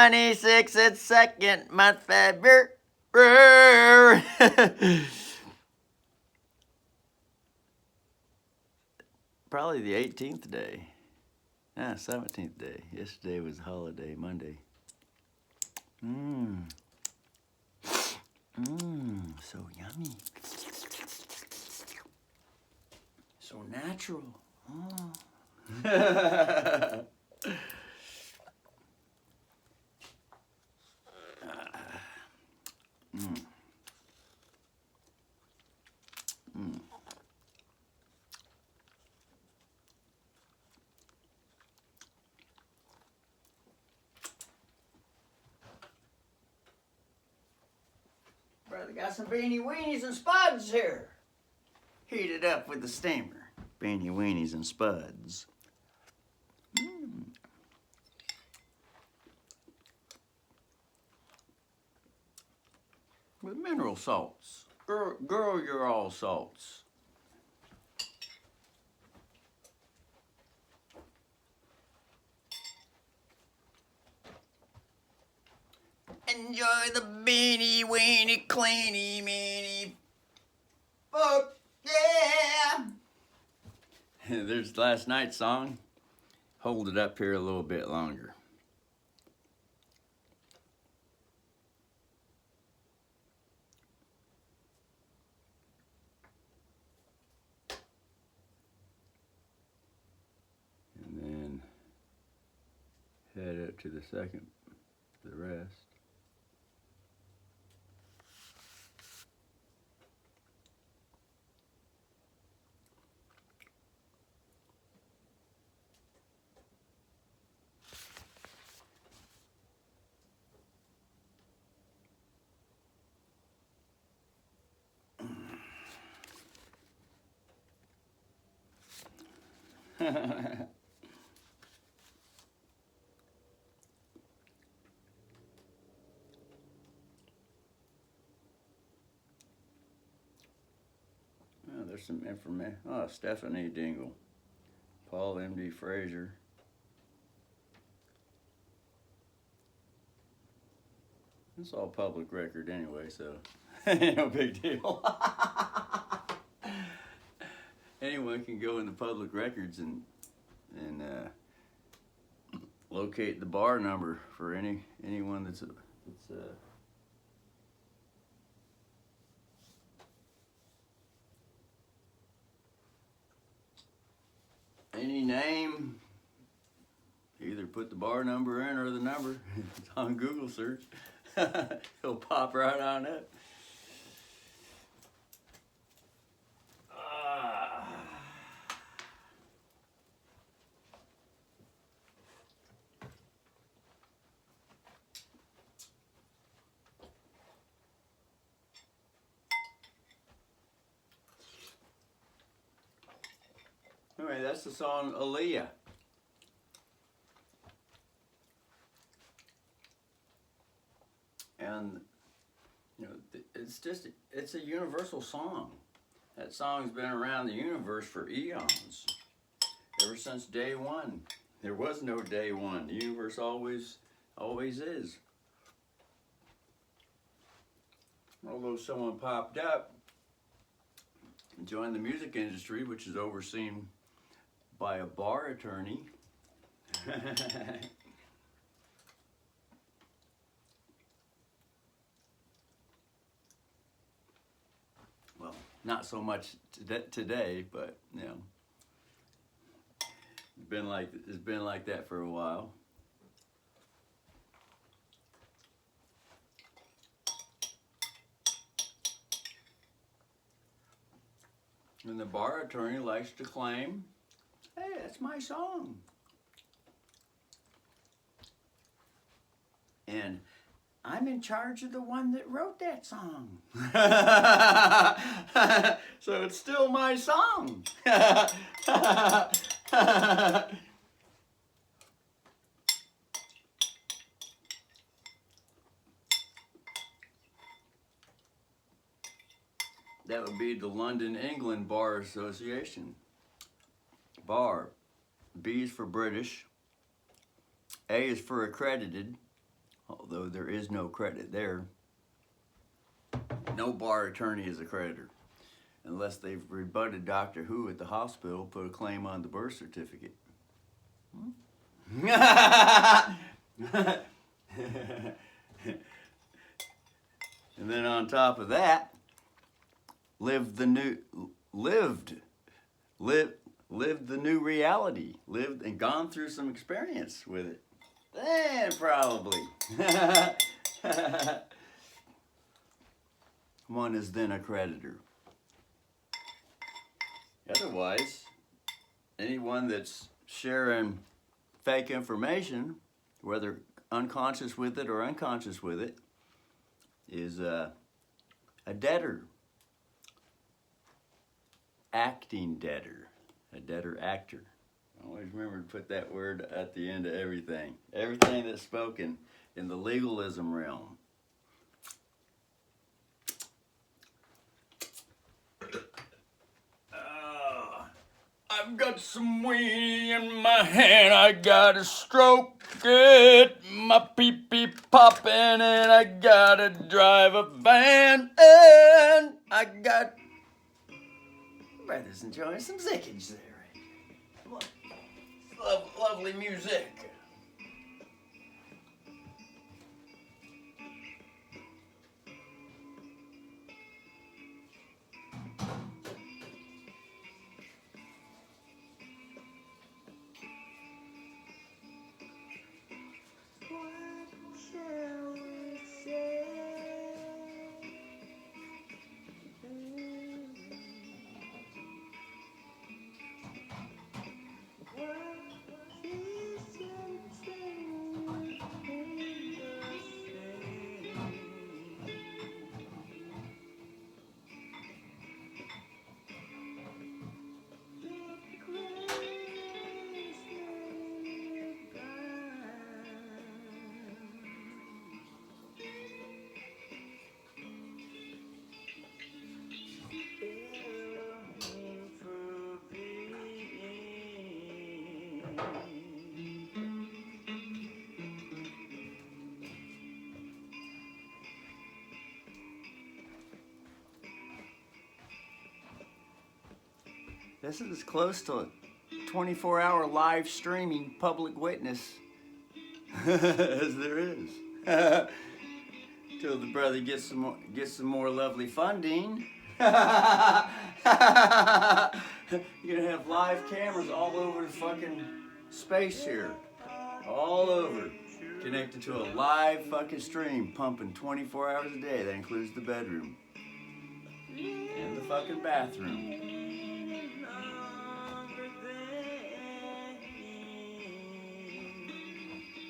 26 and 2nd month, February. Probably the 18th day. 17th day. Yesterday was holiday, Monday. So yummy. So natural. Oh. Brother got some beanie weenies and spuds here. Heated up with the steamer. Beanie weenies and spuds. With mineral salts. Girl, you're all salts. Enjoy the beanie weenie cleanie meanie. Oh, yeah. There's last night's song. Hold it up here a little bit longer. And then head up to the second, the rest. Oh, there's some information. Oh, Stephanie Dingle, Paul M.D. Frazier. It's all public record anyway, so no big deal. Anyone can go in the public records and locate the bar number for anyone that's any name. Either put the bar number in or the number. It's on Google search. He'll pop right on up. Anyway, that's the song Aaliyah. And, you know, it's a universal song. That song's been around the universe for eons. Ever since day one. There was no day one. The universe always is. Although someone popped up and joined the music industry, which is overseen by a bar attorney. Well, not so much today, but you know, it's been like that for a while. And the bar attorney likes to claim, hey, that's my song. And I'm in charge of the one that wrote that song. So it's still my song. That would be the London, England Bar Association. Bar. B is for British. A is for accredited. although there is no credit there. No bar attorney is a creditor, unless they've rebutted Doctor Who at the hospital, put a claim on the birth certificate. And then on top of that, lived the new reality, lived and gone through some experience with it. Then probably. One is then a creditor. Otherwise, anyone that's sharing fake information, whether unconscious with it or unconscious with it, is a debtor. Acting debtor. A debtor actor. Always remember to put that word at the end of everything. Everything that's spoken in the legalism realm. I've got some weed in my hand, I gotta stroke it, my pee-pee popping, and I gotta drive a van, and I got brothers enjoying some zickage there. Lovely music. This is as close to a 24-hour live streaming public witness as there is. Till the brother gets some more lovely funding. You're gonna have live cameras all over the fucking space here. All over. Connected to a live fucking stream pumping 24 hours a day. That includes the bedroom. And the fucking bathroom.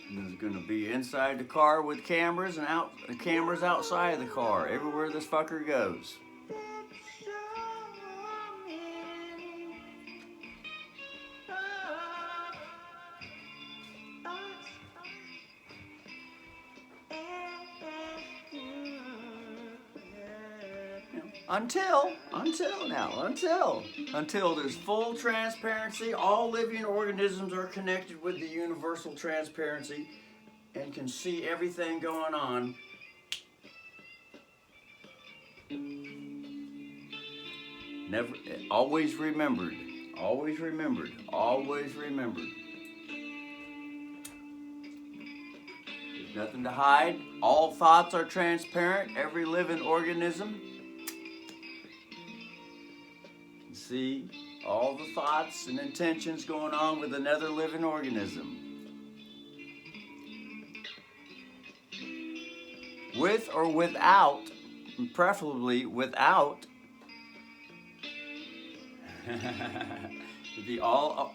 There's going to be inside the car with cameras and cameras outside the car, everywhere this fucker goes. Until there's full transparency, all living organisms are connected with the universal transparency and can see everything going on. Never, always remembered. There's nothing to hide. All thoughts are transparent. Every living organism. See all the thoughts and intentions going on with another living organism. With or without, preferably without, it'll be all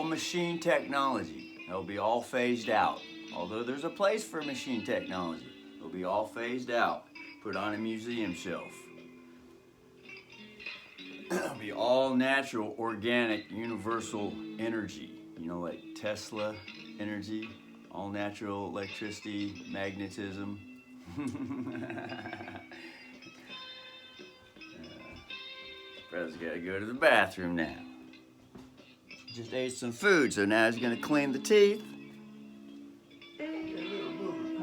machine technology. It'll be all phased out. Although there's a place for machine technology, it'll be all phased out, put on a museum shelf. It'll be all natural, organic, universal energy. You know, like Tesla energy, all natural electricity, magnetism. Brother's got to go to the bathroom now. Just ate some food, so now he's going to clean the teeth. A little booger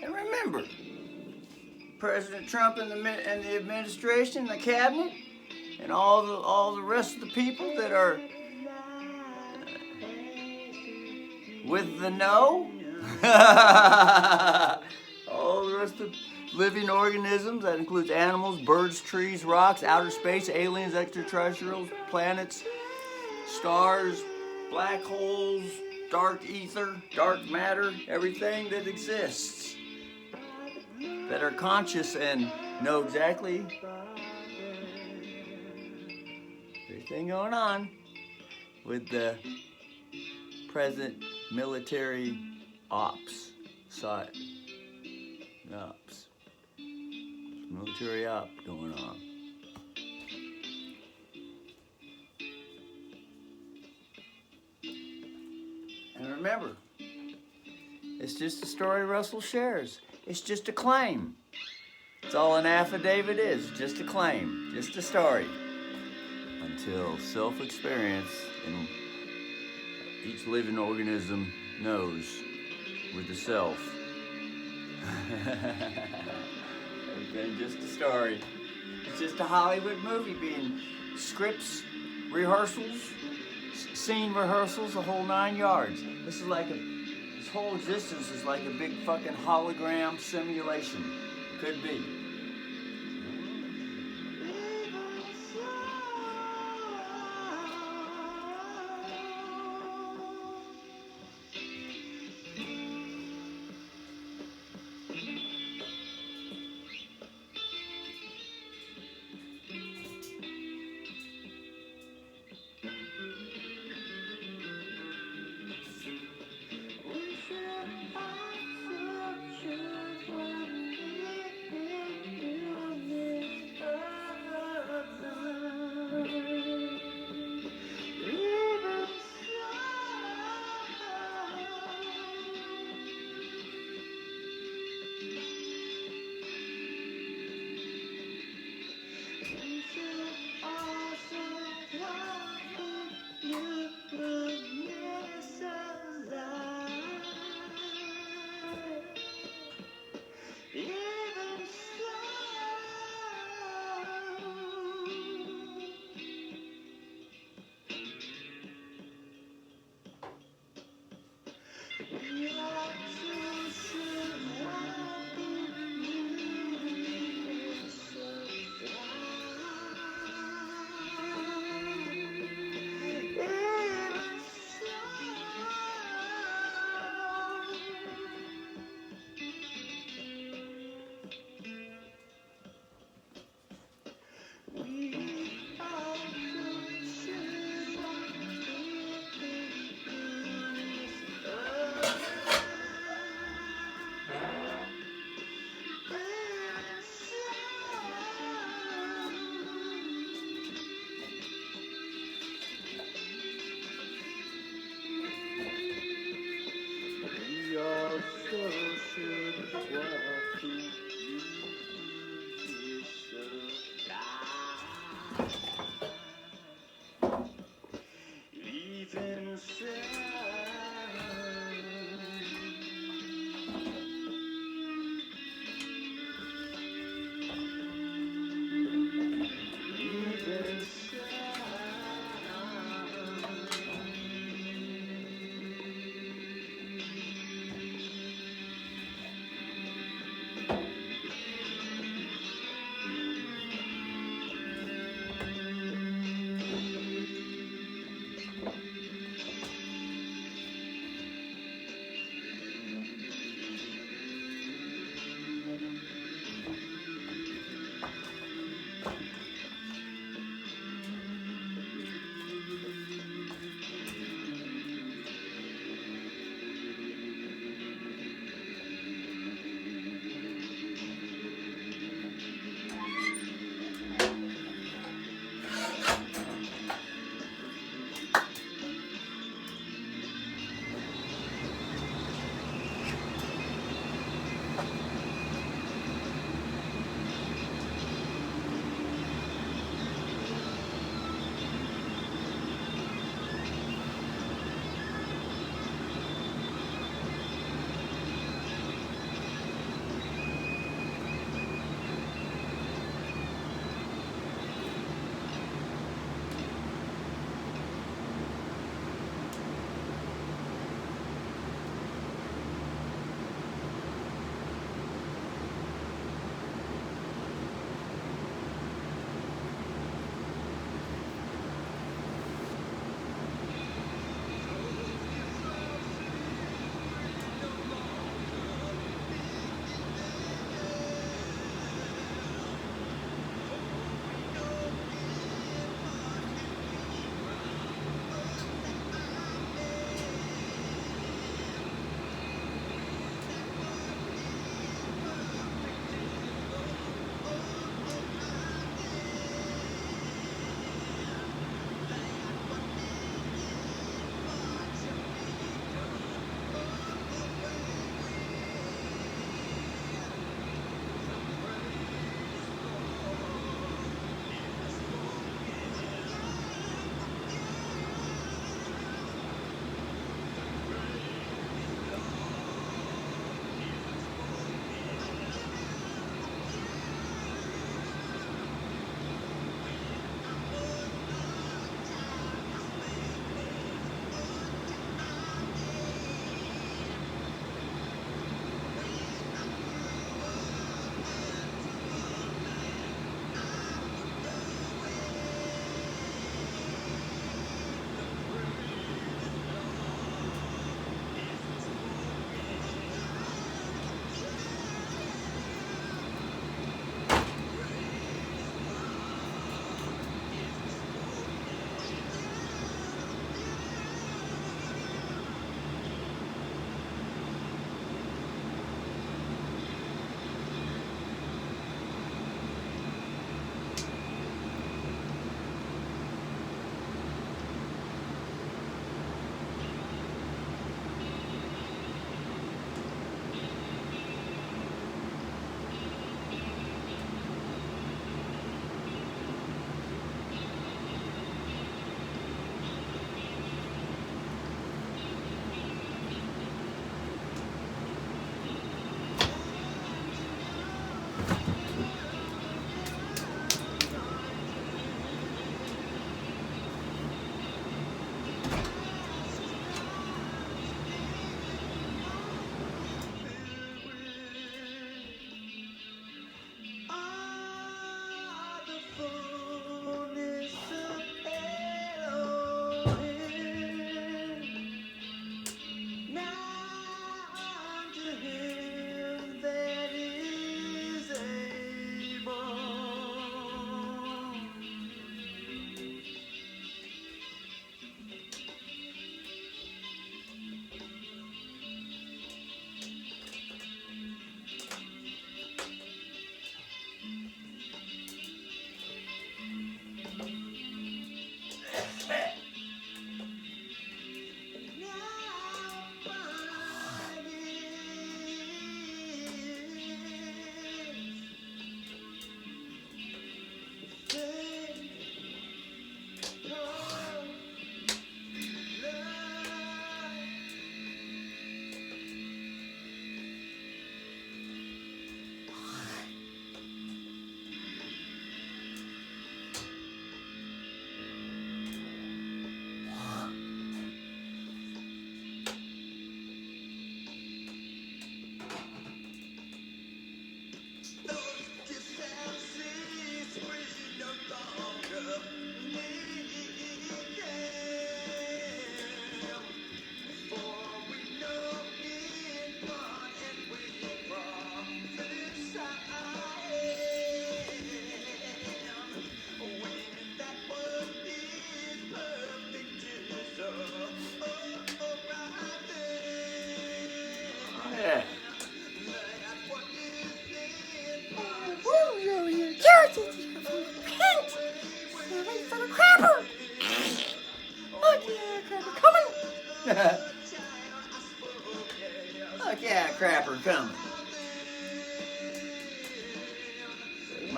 And remember, President Trump and the administration, the cabinet, and all the rest of the people that are with the no, all the rest of living organisms, that includes animals, birds, trees, rocks, outer space, aliens, extraterrestrials, planets, stars, black holes, dark ether, dark matter, everything that exists, that are conscious and know exactly everything going on with the present military ops. Military op going on. And remember, it's just a story Russell shares. It's just a claim. It's all an affidavit is, just a claim, just a story. Until self-experience and each living organism knows with the self. Everything just a story. It's just a Hollywood movie being scripts, rehearsals, scene rehearsals, the whole 9 yards. This whole existence is like a big fucking hologram simulation. Could be.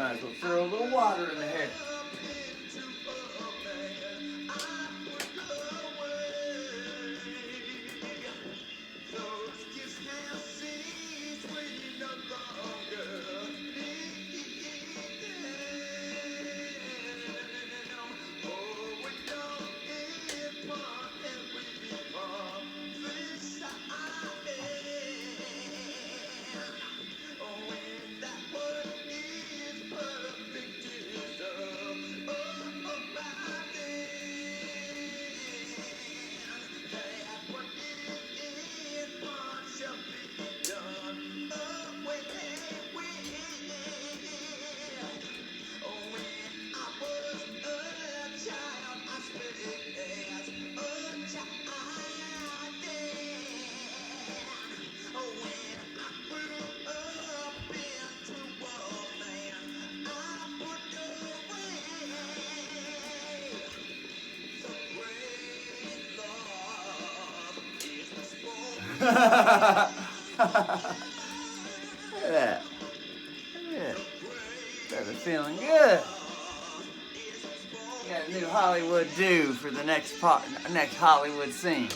might as well throw a little water in the hair. Look at that. Look at that. Started feeling good. Got a new Hollywood do for the next Hollywood scene.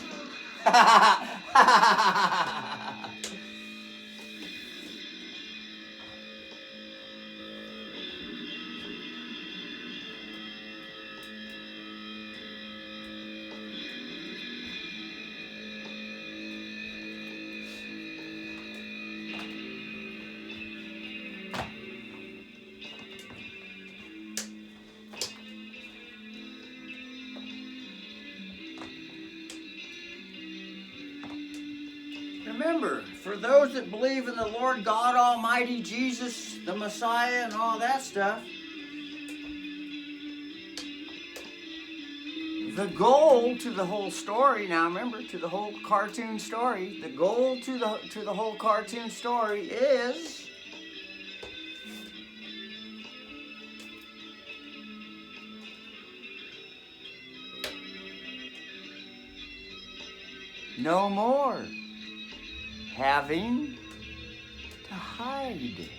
Remember, for those that believe in the Lord God Almighty, Jesus, the Messiah, and all that stuff, the goal to the whole story, now remember, to the whole cartoon story, the goal to the whole cartoon story is no more having to hide.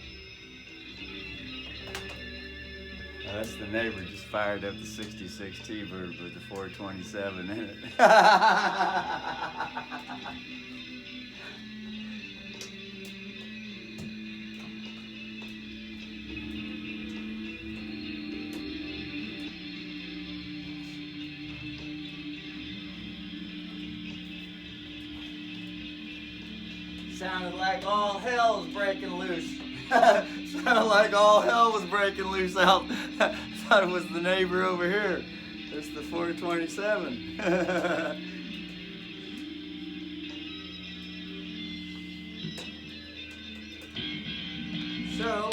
That's the neighbor just fired up the 66 T-Bird with the 427 in it. Sounded like all hell was breaking loose. Sounded like all hell was breaking loose out. I thought it was the neighbor over here. It's the 427. So,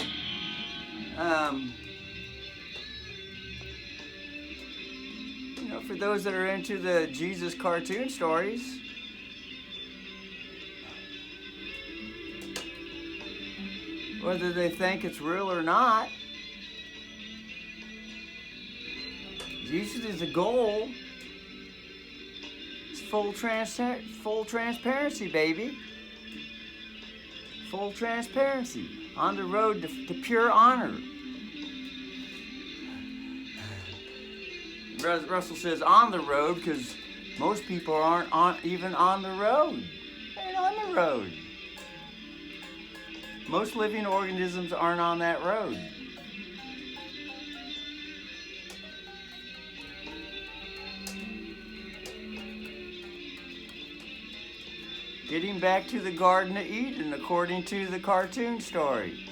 you know, for those that are into the Jesus cartoon stories, whether they think it's real or not, Jesus is the goal. It's full transparency, baby. Full transparency. On the road to pure honor. Russell says on the road because most people aren't even on the road. They ain't on the road. Most living organisms aren't on that road. Getting back to the Garden of Eden, according to the cartoon story.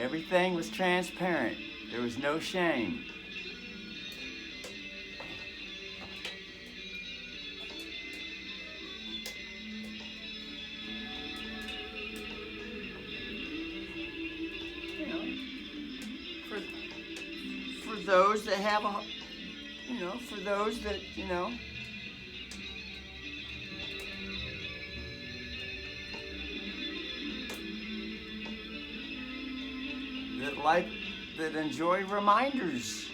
Everything was transparent. There was no shame. Those that have a, you know, for those that, you know, that enjoy reminders.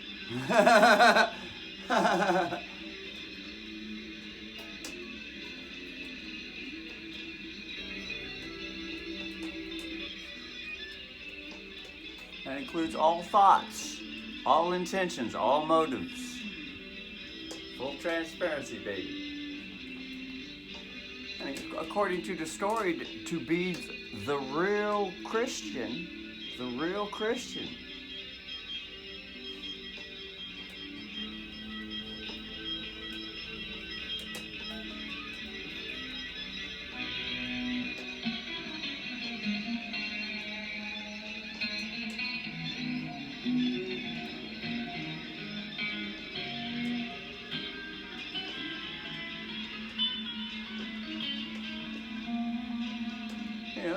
That includes all thoughts, all intentions, all motives. Full transparency, baby. And according to the story, to be the real Christian,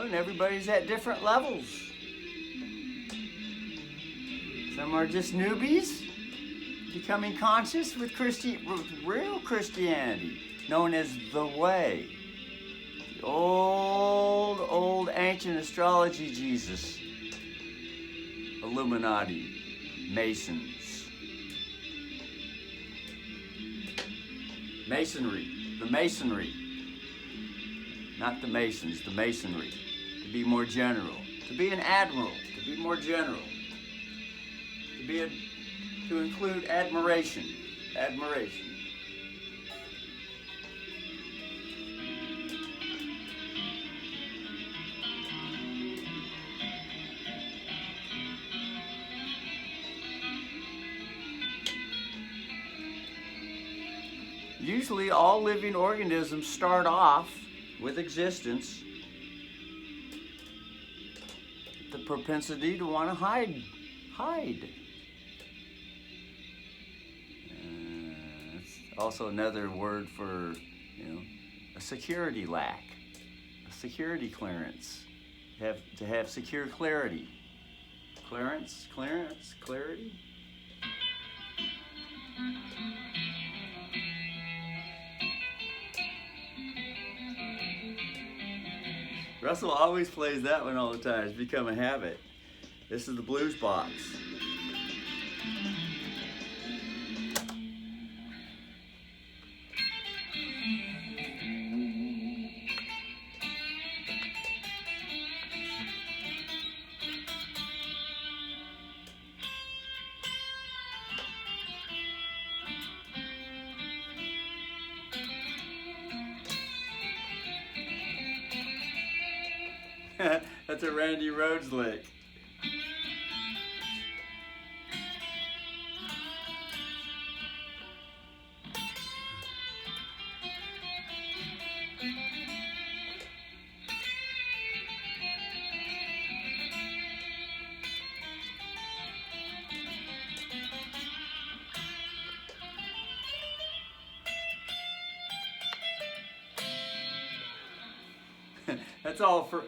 and everybody's at different levels. Some are just newbies, becoming conscious with real Christianity, known as the Way. The old ancient astrology Jesus. Illuminati, Masons. Masonry, the Masonry. Not the Masons, the Masonry. To be more general. To be an admiral. To be more general. To include admiration. Admiration. Usually all living organisms start off with existence, the propensity to want to hide. It's also another word for, a security lack, a security clearance, to have secure clarity. Clarity. Russell always plays that one all the time. It's become a habit. This is the blues box. That's a Randy Rhoads lick.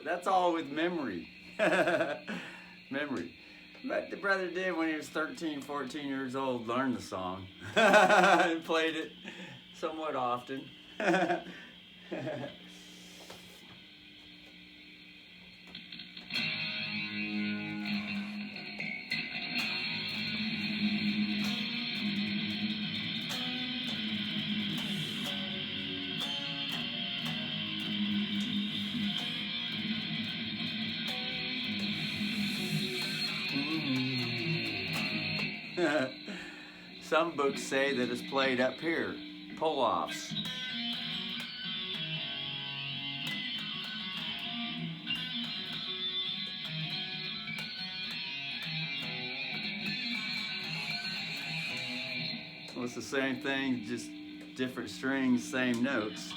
That's all with memory. Memory. But the brother did when he was 13, 14 years old, learn the song and played it somewhat often. Some books say that it's played up here, pull-offs. Well, it's the same thing, just different strings, same notes.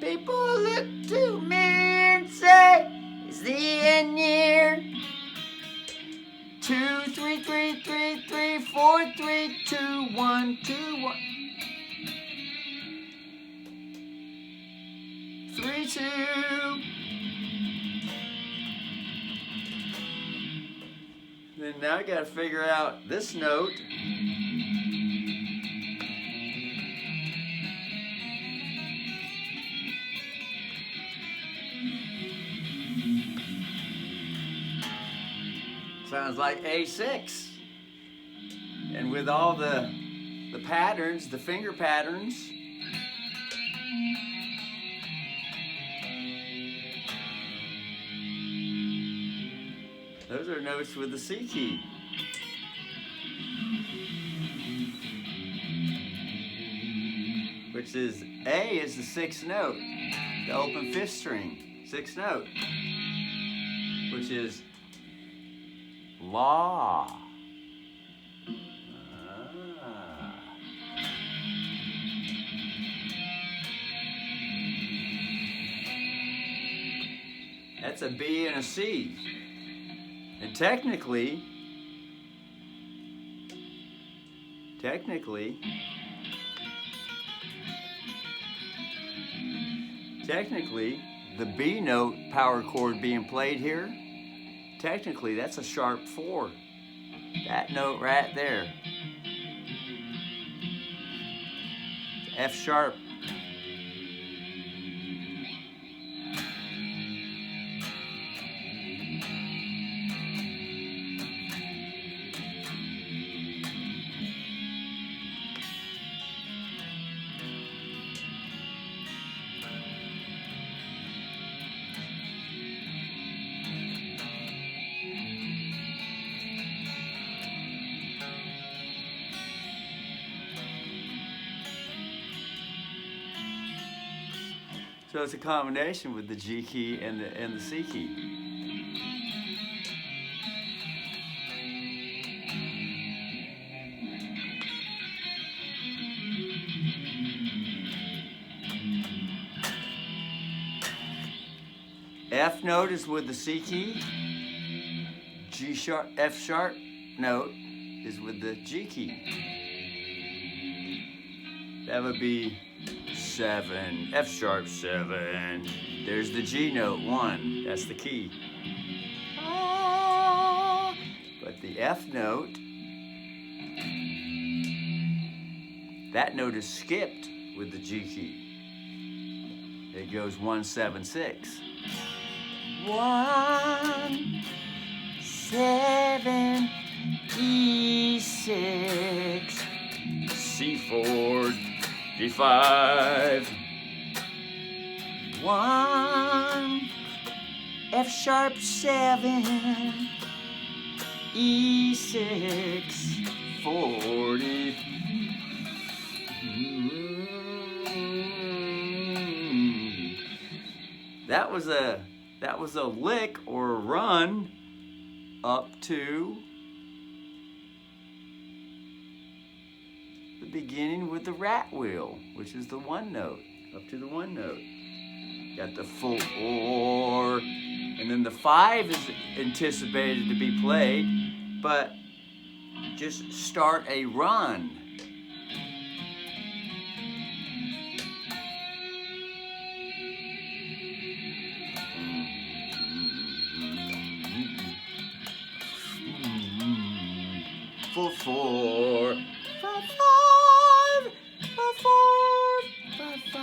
People look to me and say, is the end near? 2, 3, 3, 3, 3, 4, 3, 2, 1, 2, 1. 3, 2. Then now I gotta figure out this note. Sounds like A6. And with all the patterns, the finger patterns, those are notes with the C key. Which is, A is the 6th note, the open 5th string, 6th note, which is La. That's a B and a C. And technically, the B note power chord being played here, technically that's a sharp 4. That note right there. F sharp. So it's a combination with the G key and the C key. F note is with the C key. G sharp, F sharp note is with the G key. That would be 7, F sharp 7. There's the G note, 1. That's the key. But the F note, that note is skipped with the G key. It goes 1, 7, 6. 1, 7, E6, C4, D5, 1, F sharp 7, E6, 40. That was a lick or a run up to the beginning with the rat wheel, which is the 1 note, up to the 1 note. Got the 4, and then the 5 is anticipated to be played, but just start a run. For 4, 5, 5, 5, 5, 5.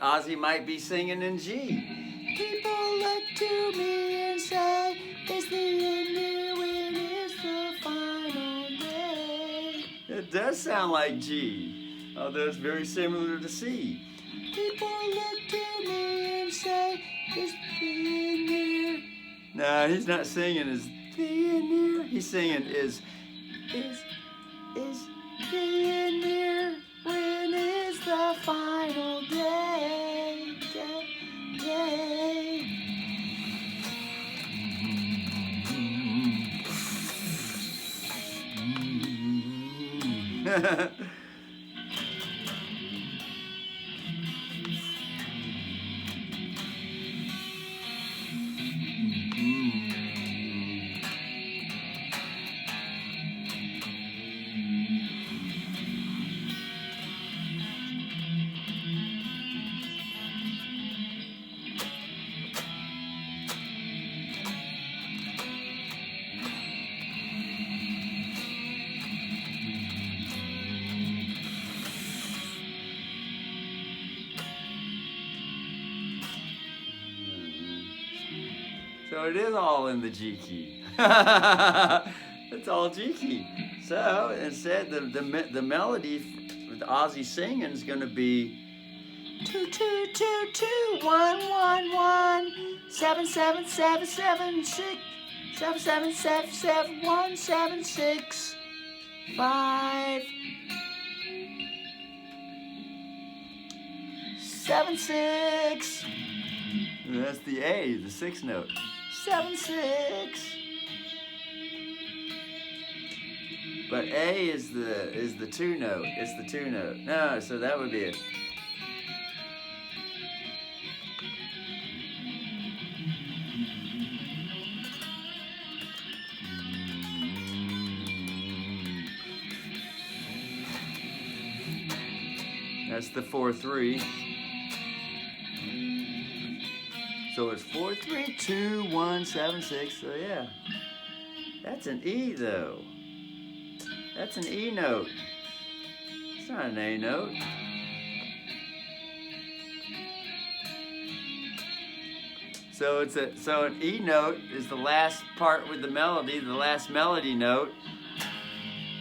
Ozzy might be singing in G. People look to me and say, is the end near? When is the final day? It does sound like G. although it's very similar to C. People look to me and say, is thee near? No, he's not singing is thee near. He's singing is thee near? When is the final day? So it is all in the G key. It's all G key. So instead, the melody with Ozzy singing is going to be 2 2 2 2 1 1 1 7 7 7 7 6 7 7 7 7 1 7 6 5 7 6. And that's the A, the sixth note. 7 6. But A is the 2 note. It's the 2 note. No, so that would be it. That's the 4 3. So it's 4 3 2 1 7 6. So yeah, that's an E though. That's an E note. It's not an A note. So an E note is the last part with the melody, the last melody note,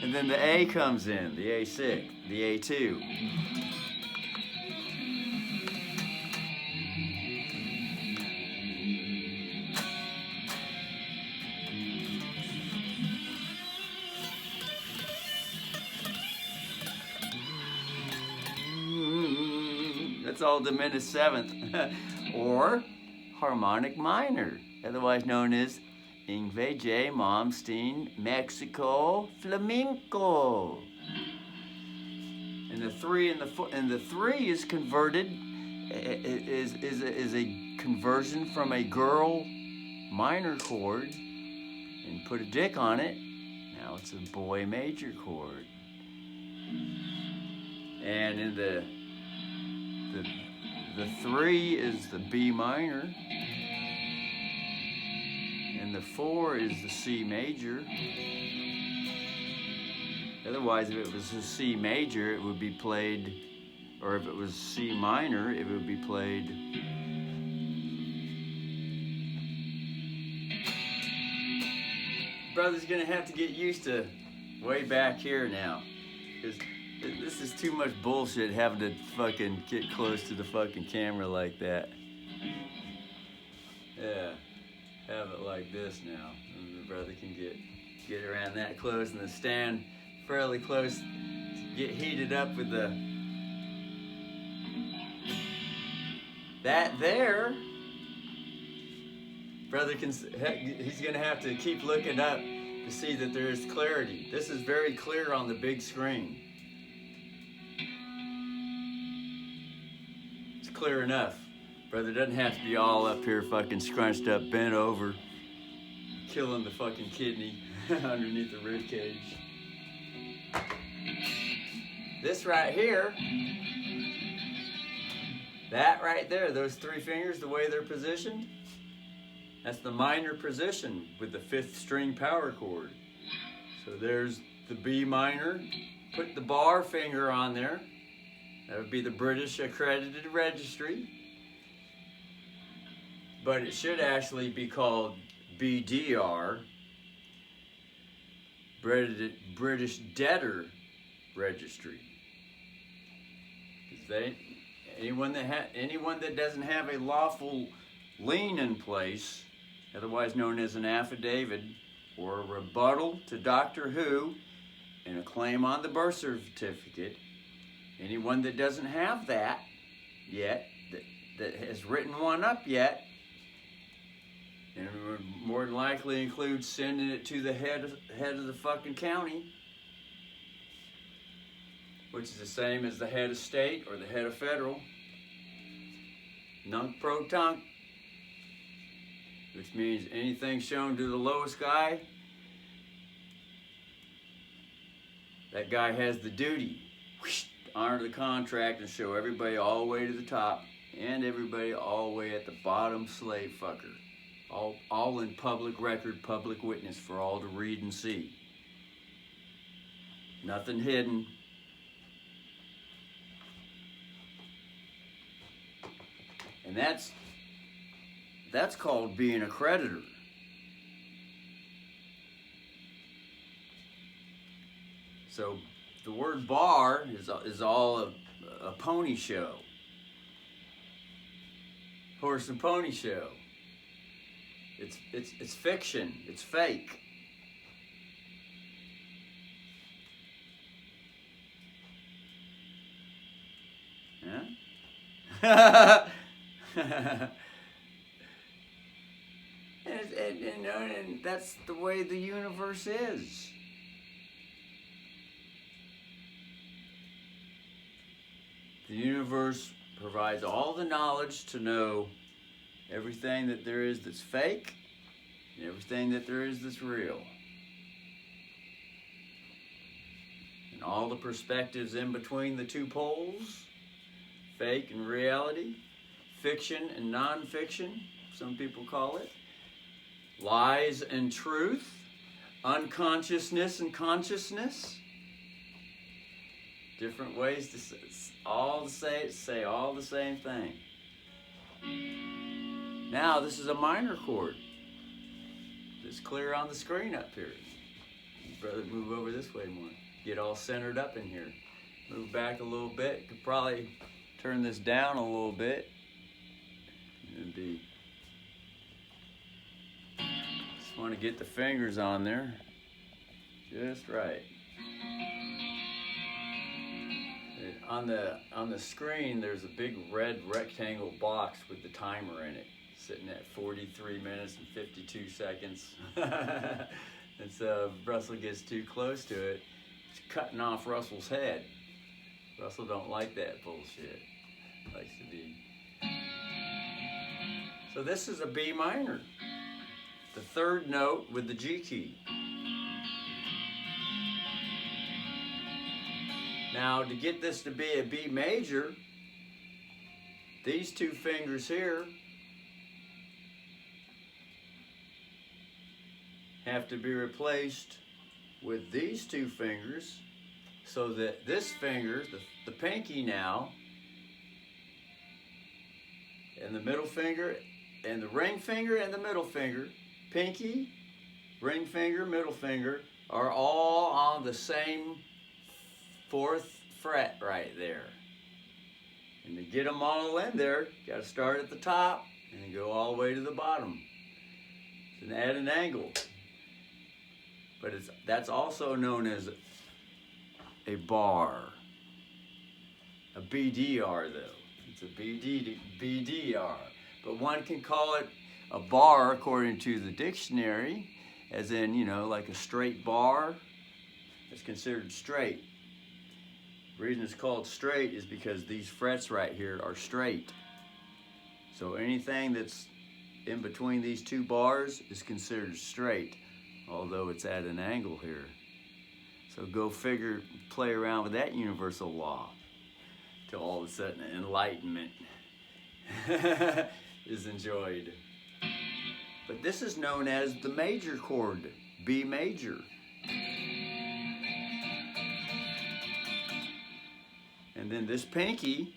and then the A comes in, the A6, the A2. That's all diminished seventh, or harmonic minor, otherwise known as Ingve J. Malmsteen, Mexico, flamenco. And the 3 and the 3 is converted, is a conversion from a girl minor chord, and put a dick on it. Now it's a boy major chord. And in the 3 is the B minor, and the 4 is the C major. Otherwise, if it was a C major, it would be played, or if it was C minor, it would be played. Brother's gonna have to get used to way back here now, because this is too much bullshit having to fucking get close to the fucking camera like that. Yeah, have it like this now. And the brother can get around that close and then stand fairly close to get heated up with that there. Brother he's gonna have to keep looking up to see that there is clarity. This is very clear on the big screen. Clear enough. Brother doesn't have to be all up here fucking scrunched up, bent over, killing the fucking kidney underneath the rib cage. This right here, that right there, those 3 fingers, the way they're positioned, that's the minor position with the 5th string power chord. So there's the B minor, put the bar finger on there. That would be the British accredited registry. But it should actually be called BDR, British Debtor Registry. Anyone that doesn't have a lawful lien in place, otherwise known as an affidavit or a rebuttal to Doctor Who and a claim on the birth certificate, anyone that doesn't have that yet, that has written one up yet, and it would more than likely include sending it to the head of the fucking county, which is the same as the head of state or the head of federal, nunc-pro-tunc, which means anything shown to the lowest guy, that guy has the duty to honor the contract and show everybody all the way to the top and everybody all the way at the bottom, slave fucker. All in public record, public witness for all to read and see. Nothing hidden. And that's called being a creditor. So the word bar is all a pony show. Horse and pony show. It's fiction. It's fake. Yeah? and that's the way the universe is. The universe provides all the knowledge to know everything that there is that's fake and everything that there is that's real. And all the perspectives in between the two poles, fake and reality, fiction and non-fiction, some people call it, lies and truth, unconsciousness and consciousness. Different ways to say all the same thing. Now this is a minor chord. It's clear on the screen up here. Brother, move over this way more. Get all centered up in here. Move back a little bit. Could probably turn this down a little bit. Just want to get the fingers on there. Just right. On the screen, there's a big red rectangle box with the timer in it, sitting at 43 minutes and 52 seconds. And so if Russell gets too close to it, it's cutting off Russell's head. Russell don't like that bullshit. Likes to be. So this is a B minor, the third note with the G key. Now, to get this to be a B major, these two fingers here have to be replaced with these two fingers so that this finger, the pinky now, and the middle finger, and the ring finger and the middle finger, pinky, ring finger, middle finger, are all on the same fourth fret right there. And to get them all in there, you got to start at the top and go all the way to the bottom. And add an angle. But that's also known as a bar. A BDR though. It's a BDR. But one can call it a bar according to the dictionary, as in, like a straight bar. It's considered straight. The reason it's called straight is because these frets right here are straight. So anything that's in between these two bars is considered straight, although it's at an angle here. So go figure, play around with that universal law till all of a sudden enlightenment is enjoyed. But this is known as the major chord, B major. And then this pinky,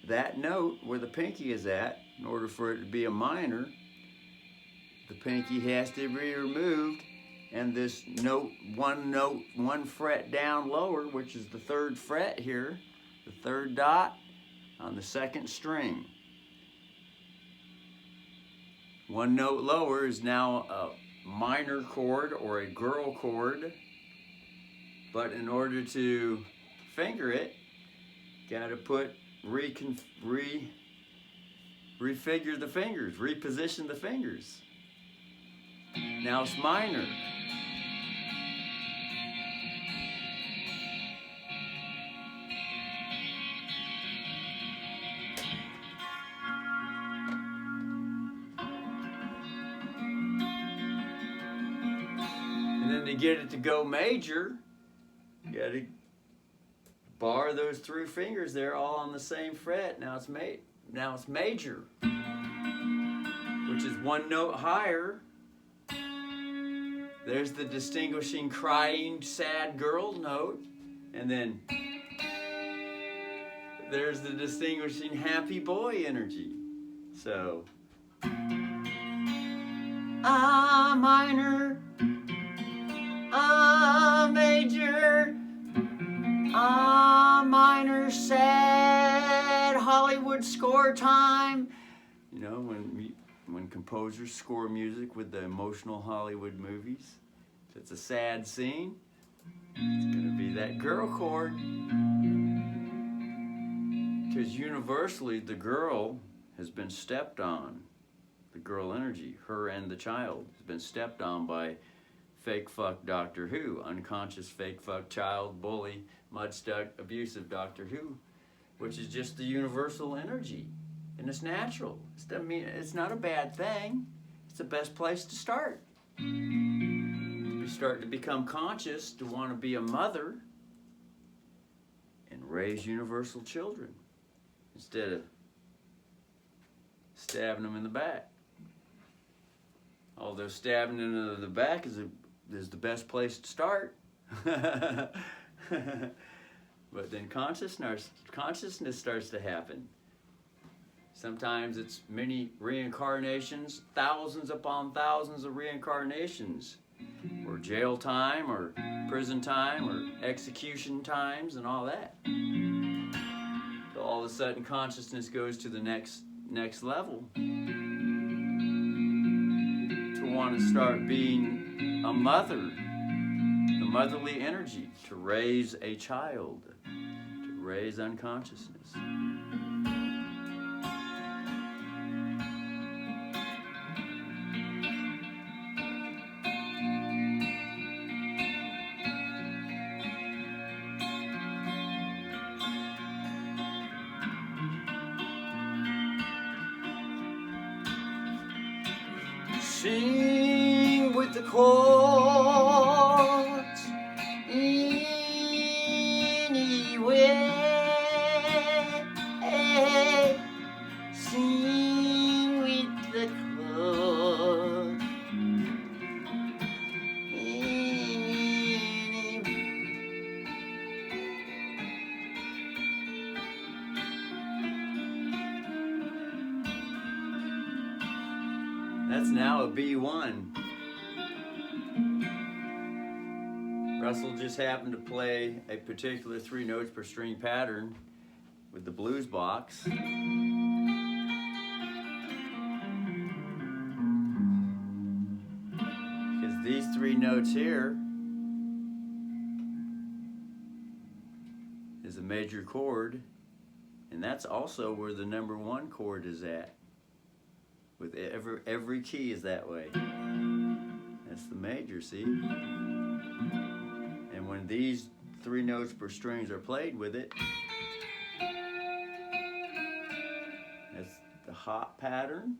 that note where the pinky is at, in order for it to be a minor, the pinky has to be removed and this note, one fret down lower, which is the 3rd fret here, the 3rd dot on the 2nd string. One note lower is now a minor chord or a girl chord, but in order to finger it, gotta put refigure the fingers, reposition the fingers. Now it's minor. And then to get it to go major, you gotta bar those 3 fingers there all on the same fret. Now it's major, which is 1 note higher. There's the distinguishing crying sad girl note, and then there's the distinguishing happy boy energy. So A minor, A major, A minor, sad Hollywood score time. You know, when composers score music with the emotional Hollywood movies, if it's a sad scene, it's gonna be that girl chord. Because universally, the girl has been stepped on. The girl energy, her and the child, has been stepped on by fake fuck Doctor Who, unconscious fake fuck child, bully, mudstuck, abusive Doctor Who, which is just the universal energy. And it's natural. It's not a bad thing. It's the best place to start. You start to become conscious, to want to be a mother and raise universal children instead of stabbing them in the back. Although stabbing them in the back is the best place to start. But then consciousness starts to happen. Sometimes it's many reincarnations, thousands upon thousands of reincarnations, or jail time, or prison time, or execution times, and all that. So all of a sudden consciousness goes to the next level, to want to start being a mother, the motherly energy, to raise a child, to raise unconsciousness. Sing with the chords anyway. Sing with the chords anyway. That's now a B1. Russell just happened to play a particular 3 notes per string pattern with the blues box. Because these 3 notes here is a major chord, and that's also where the number 1 chord is at. With every key is that way. That's the major, see? And when these 3 notes per strings are played with it, that's the hop pattern.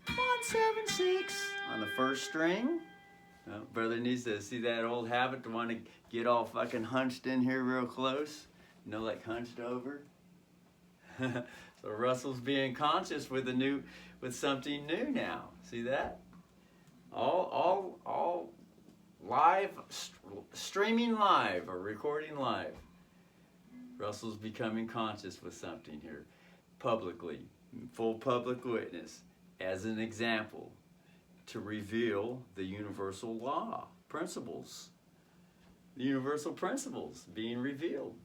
1, 7, 6 on the 1st string. Well, brother needs to see that old habit to want to get all fucking hunched in here real close. You know, like hunched over. So Russell's being conscious with something new now. See that? All live, streaming live or recording live. Russell's becoming conscious with something here, publicly, full public witness, as an example. to reveal the universal law, principles. The universal principles being revealed.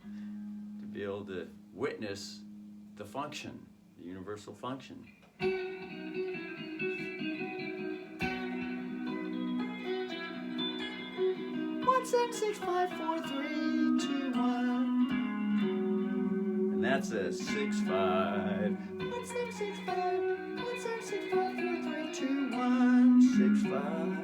To be able to witness the function, the universal function. 1, 7, 6, 5, 4, 3, 2, 1. And that's a 6, 5. 1, 7, 6, 5. 1, 7, 6, 5, 4, 3, 2, 1. 6, 5.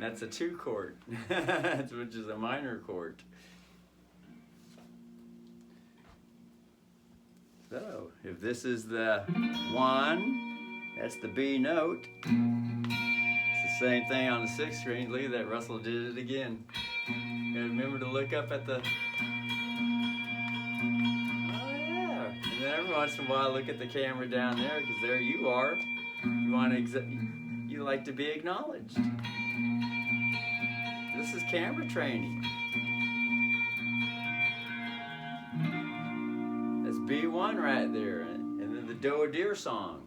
That's a 2 chord, which is a minor chord. So, if this is the 1, that's the B note. It's the same thing on the 6th string. Look at that, Russell did it again. And remember to look up at the... Oh yeah. And then every once in a while, look at the camera down there, because there you are. You want to you like to be acknowledged. This is camera training. That's B1 right there, and then the Doe Deer song.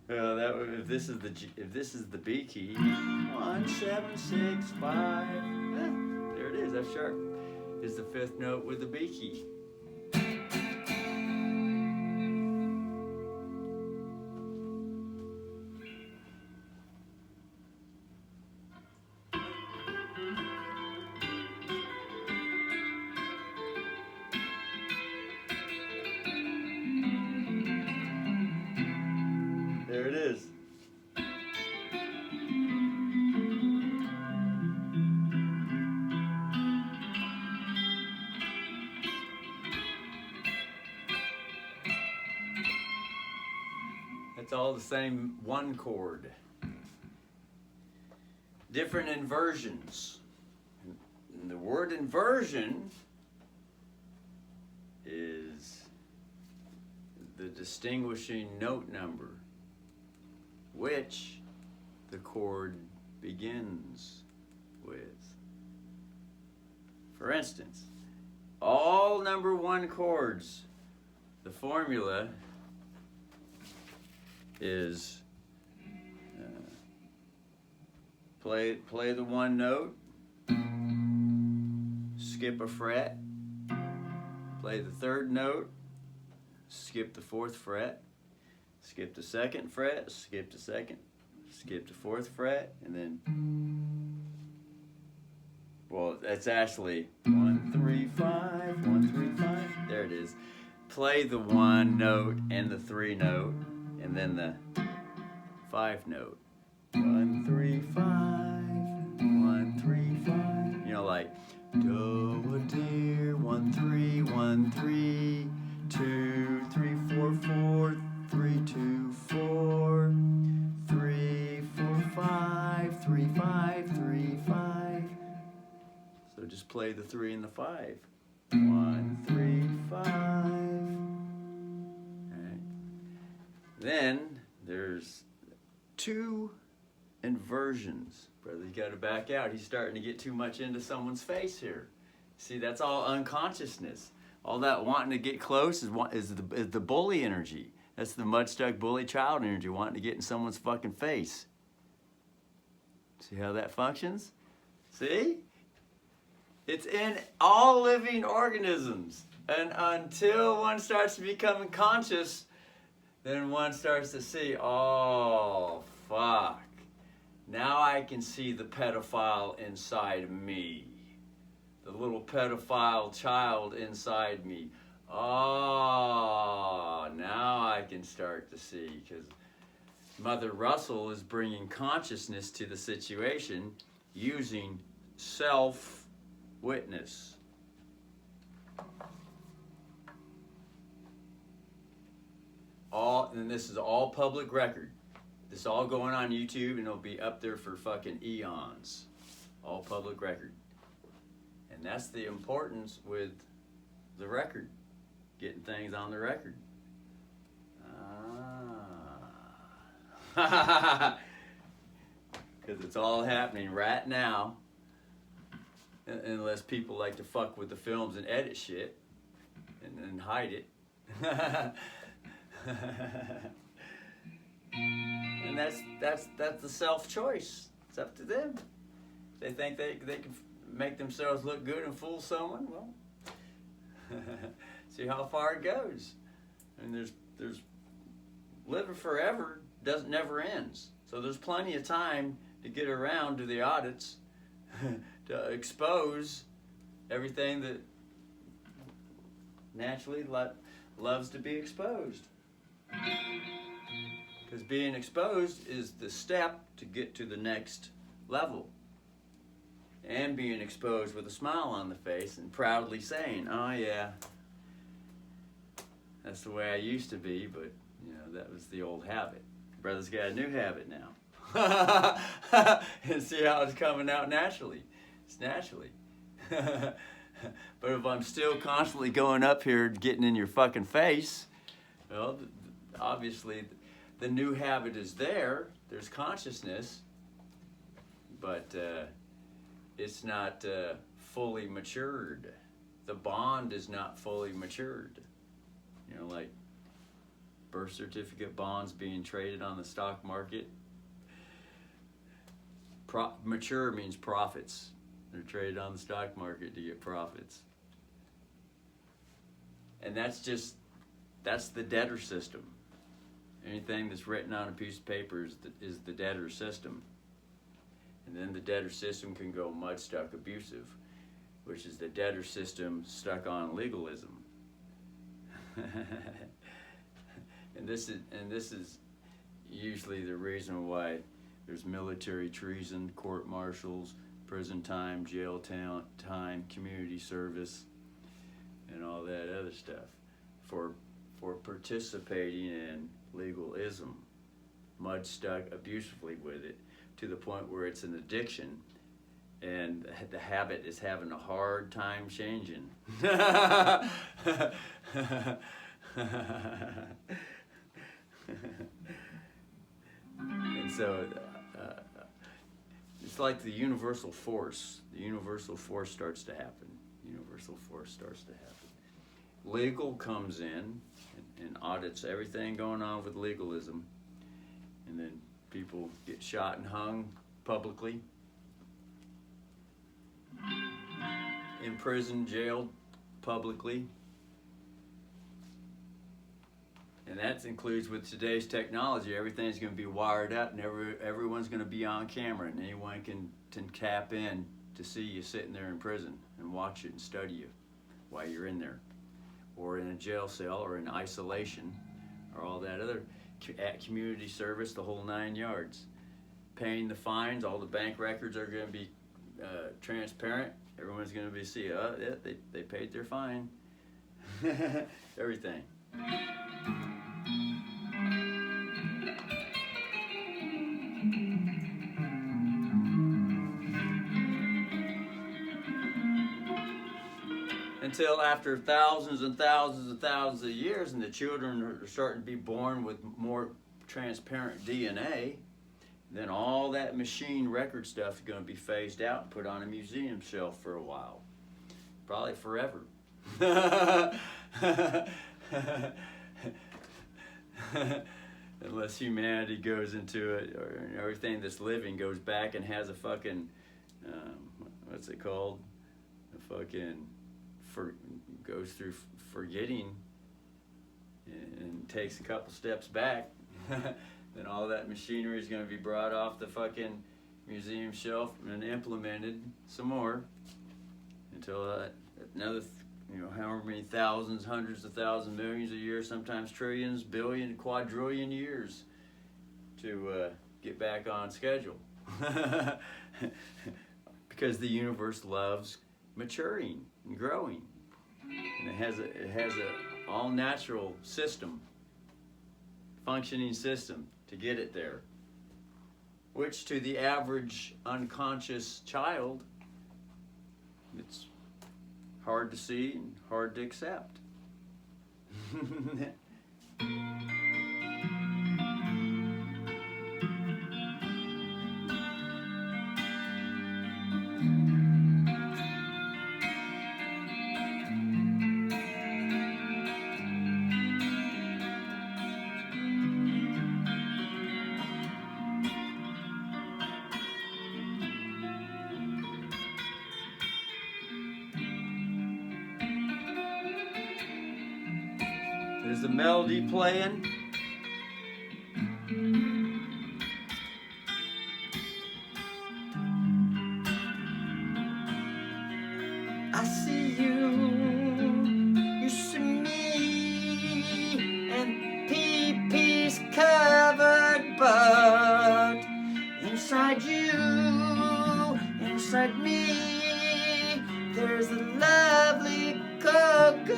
Well, if this is the B key, 1, 7, 6, 5. There it is. F sharp is the 5th note with the B key. There it is. It's all the same 1 chord. Different inversions. And the word inversion is the distinguishing note number, which the chord begins with. For instance, all number 1 chords, the formula is play the 1 note, skip a fret, play the 3rd note, skip the 4th fret, skip the 2nd fret, skip the 2nd, skip the 4th fret, and then, well, that's actually 1, 3, 5, 1, 3, 5. There it is. Play the 1 note and the 3 note, and then the 5 note. 1, 3, 5, 1, 3, 5. You know, like Doe a deer, 1, 3, 1, 3, 2, 3, 4, 4, 3, 2, 4, 3, 4, 5, 3, 5, 3, 5. So just play the 3 and the 5. 1, 3, 5. Right. Then there's 2 inversions. Brother, you got to back out. He's starting to get too much into someone's face here. See, that's all unconsciousness. All that wanting to get close is the bully energy. That's the mud-stuck bully child energy wanting to get in someone's fucking face. See how that functions? See? It's in all living organisms. And until one starts to become conscious, then one starts to see, oh, fuck. Now I can see the pedophile inside me. The little pedophile child inside me. Oh, now I can start to see, because Mother Russell is bringing consciousness to the situation using self-witness. And this is all public record. This is all going on YouTube, and it'll be up there for fucking eons. All public record. And that's the importance with the record. Getting things on the record. Because it's all happening right now. Unless people like to fuck with the films and edit shit. And hide it. And that's the self-choice. It's up to them. They think they can make themselves look good and fool someone. Well, see how far it goes. And there's living forever never ends. So there's plenty of time to get around to the audits to expose everything that naturally loves to be exposed. Because being exposed is the step to get to the next level. And being exposed with a smile on the face and proudly saying, oh yeah, that's the way I used to be, but you know, that was the old habit. Brother's got a new habit now. And see how it's coming out naturally. It's naturally. But if I'm still constantly going up here getting in your fucking face, well, obviously the new habit is there. There's consciousness, but it's not fully matured. The bond is not fully matured. You know, like birth certificate bonds being traded on the stock market. Mature means profits. They're traded on the stock market to get profits. And that's the debtor system. Anything that's written on a piece of paper is the debtor system. And then the debtor system can go mud-stuck abusive, which is the debtor system stuck on legalism. And this is usually the reason why there's military treason, court-martials, prison time, jail time, community service, and all that other stuff for participating in legalism, mud-stuck abusively with it, to the point where it's an addiction, and the habit is having a hard time changing. And so it's like the universal force. The universal force starts to happen. Universal force starts to happen. Legal comes in and audits everything going on with legalism, and then people get shot and hung publicly, imprisoned, jailed publicly. And that includes with today's technology, everything's going to be wired up, and everyone's going to be on camera, and anyone can tap in to see you sitting there in prison and watch it and study you while you're in there, or in a jail cell, or in isolation, or all that other at community service, the whole 9 yards. Paying the fines, all the bank records are going to be transparent. Everyone's going to be see, yeah, they paid their fine. Everything. Until after thousands and thousands and thousands of years, and the children are starting to be born with more transparent DNA, then all that machine record stuff is going to be phased out and put on a museum shelf for a while. Probably forever. Unless humanity goes into it, or everything that's living goes back and has a fucking, what's it called? A fucking, goes through forgetting and takes a couple steps back, then all that machinery is going to be brought off the fucking museum shelf and implemented some more until another, however many thousands, hundreds of thousands, millions of years, sometimes trillions, billion, quadrillion years to get back on schedule. Because the universe loves maturing and growing, and it has a all natural system, functioning system to get it there, which to the average unconscious child, it's hard to see and hard to accept. There's the melody playing. I see you, you see me, and pee-pee's covered, but inside you, inside me, there's a lovely coconut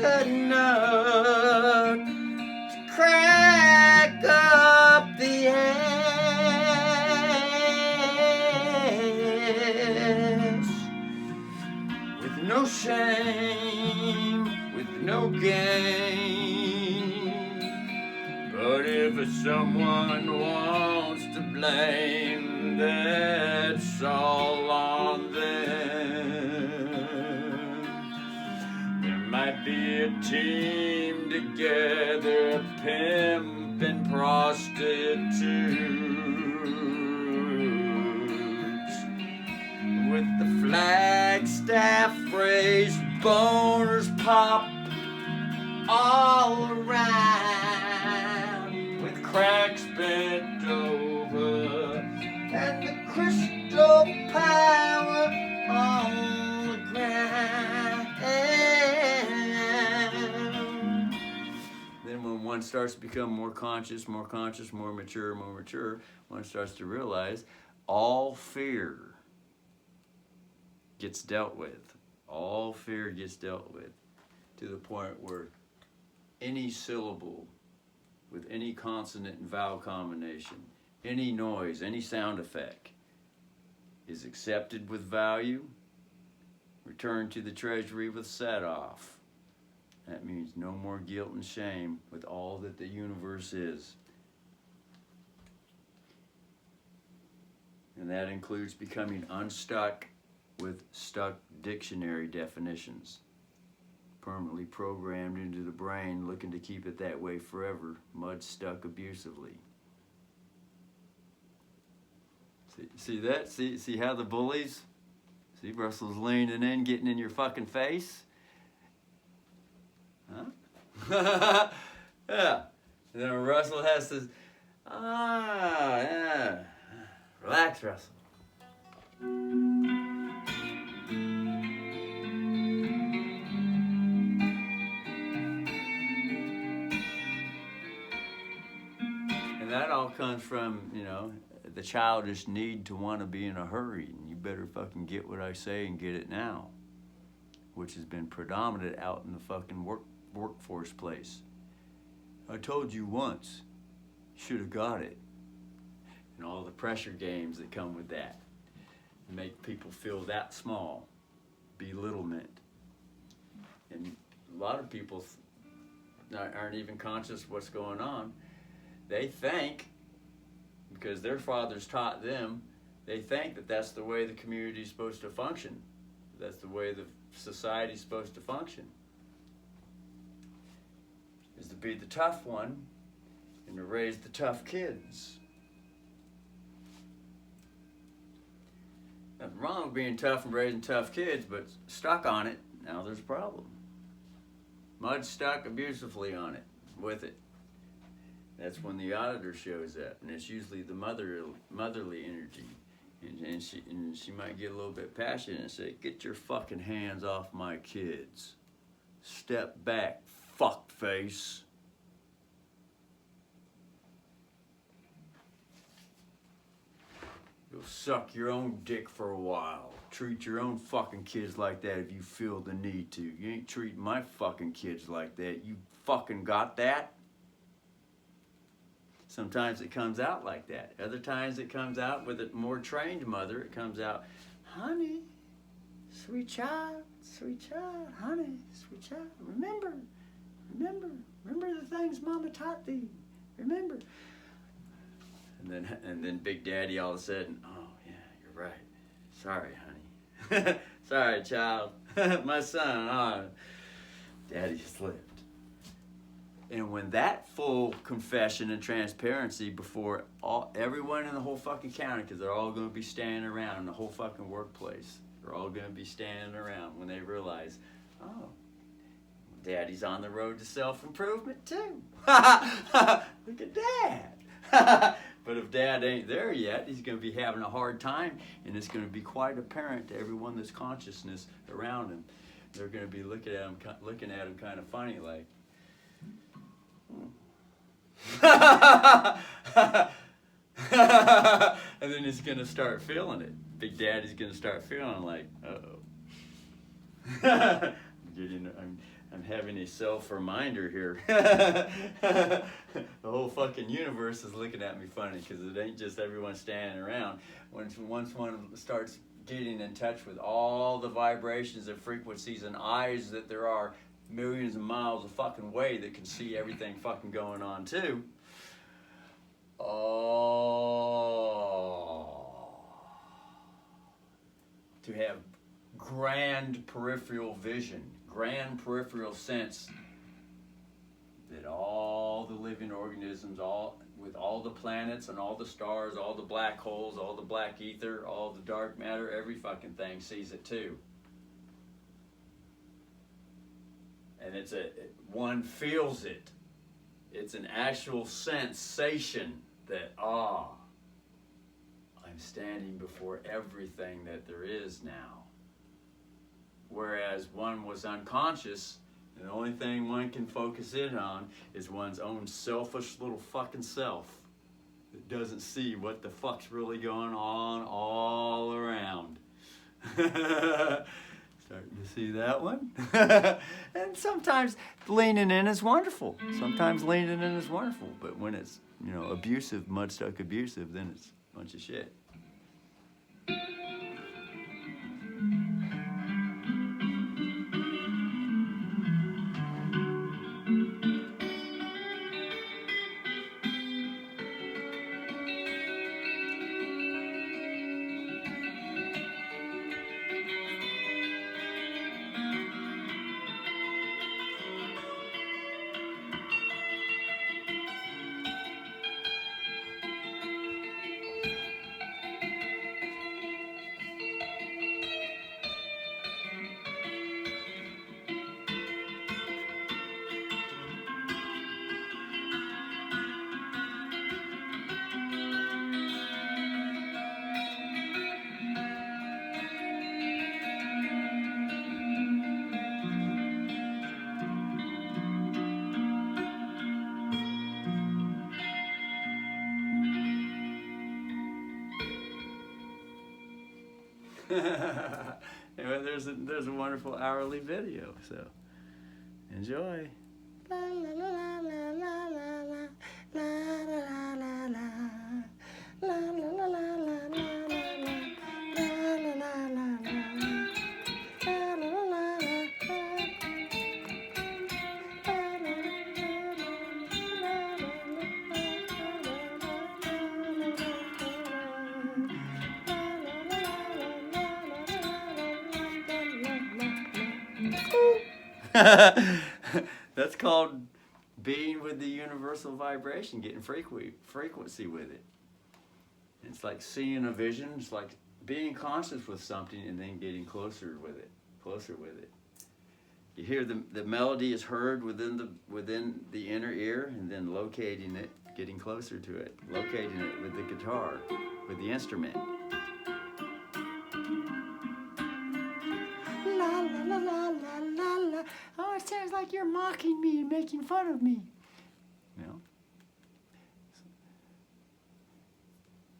to crack up the ass with no shame, with no gain. But if someone wants to blame, that's all on them. Might be a team together, pimp and prostitutes, with the Flagstaff raised boners pop all around, with cracks bent over and the crystal power on the ground. Then when one starts to become more conscious, more mature, one starts to realize all fear gets dealt with. All fear gets dealt with to the point where any syllable with any consonant and vowel combination, any noise, any sound effect is accepted with value, returned to the treasury with set off. That means no more guilt and shame with all that the universe is. And that includes becoming unstuck with stuck dictionary definitions, permanently programmed into the brain, looking to keep it that way forever, mud stuck abusively. See that? See how the bullies? See Russell's leaning in, getting in your fucking face? Huh? Yeah. And then Russell has to, yeah. Relax, Russell. And that all comes from, the childish need to want to be in a hurry. And you better fucking get what I say and get it now, which has been predominant out in the fucking workforce place. I told you once, should have got it. And all the pressure games that come with that make people feel that small, belittlement. And a lot of people aren't even conscious of what's going on. They think, because their fathers taught them, they think that that's the way the community is supposed to function. That's the way the society is supposed to function. Is to be the tough one and to raise the tough kids. Nothing wrong with being tough and raising tough kids, but stuck on it, now there's a problem. Mud stuck abusively on it, with it. That's when the auditor shows up, and it's usually the motherly energy. And she might get a little bit passionate and say, "Get your fucking hands off my kids. Step back, fuckface." Go suck your own dick for a while. Treat your own fucking kids like that if you feel the need to. You ain't treating my fucking kids like that. You fucking got that? Sometimes it comes out like that. Other times it comes out with a more trained mother. It comes out, "Honey, sweet child, honey, sweet child, remember the things Mama taught thee, remember." And then Big Daddy all of a sudden, "Oh yeah, you're right. Sorry, honey. Sorry, child. My son, oh, Daddy slipped." And when that full confession and transparency before everyone in the whole fucking county, because they're all going to be standing around in the whole fucking workplace, they're all going to be standing around when they realize, oh, Daddy's on the road to self-improvement too. Look at Dad. But if Dad ain't there yet, he's going to be having a hard time, and it's going to be quite apparent to everyone that's consciousness around him. They're going to be looking at him kind of funny, like, and then he's going to start feeling it. Big Daddy's going to start feeling like, uh-oh. I'm having a self-reminder here. The whole fucking universe is looking at me funny because it ain't just everyone standing around. Once one starts getting in touch with all the vibrations and frequencies and eyes that there are millions of miles of fucking way that can see everything fucking going on too. To have grand peripheral vision, grand peripheral sense that all the living organisms, with all the planets and all the stars, all the black holes, all the black ether, all the dark matter, every fucking thing sees it too. And one feels it. It's an actual sensation that, I'm standing before everything that there is now. Whereas one was unconscious, and the only thing one can focus in on is one's own selfish little fucking self that doesn't see what the fuck's really going on all around. Starting to see that one. And sometimes leaning in is wonderful. But when it's, abusive, mud-stuck abusive, then it's a bunch of shit. Anyway, there's a wonderful hourly video, so enjoy. La la la la la la la la la la la la la la. That's called being with the universal vibration, getting frequency with it. It's like seeing a vision. It's like being conscious with something and then getting closer with it. You hear the melody is heard within the inner ear, and then locating it, getting closer to it, locating it with the guitar, with the instrument. La la la la la la la. Oh, it sounds like you're mocking me and making fun of me. You know?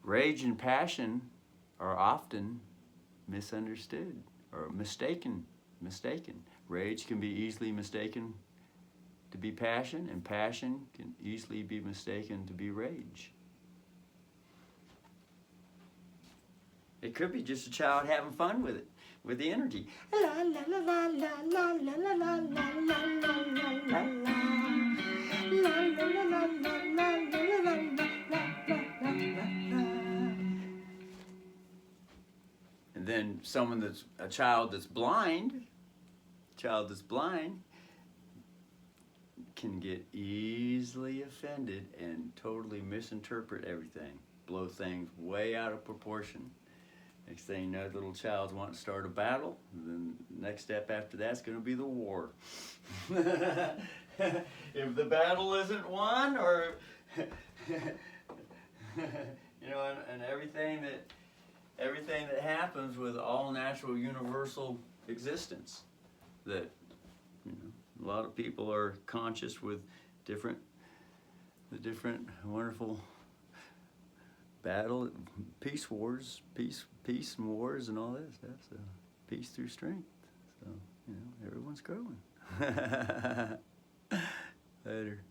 Rage and passion are often misunderstood or mistaken. Rage can be easily mistaken to be passion, and passion can easily be mistaken to be rage. It could be just a child having fun with it, with the energy. La la la la la la la la la la la la la la. And then a child that's blind can get easily offended and totally misinterpret everything, blow things way out of proportion. Next thing you know, the little child's wanting to start a battle, and then the next step after that's going to be the war. If the battle isn't won, or you know, and everything that happens with all natural universal existence, that, you know, a lot of people are conscious with the different wonderful battle, peace wars and wars and all that stuff. So peace through strength. So, you know, everyone's growing. Later.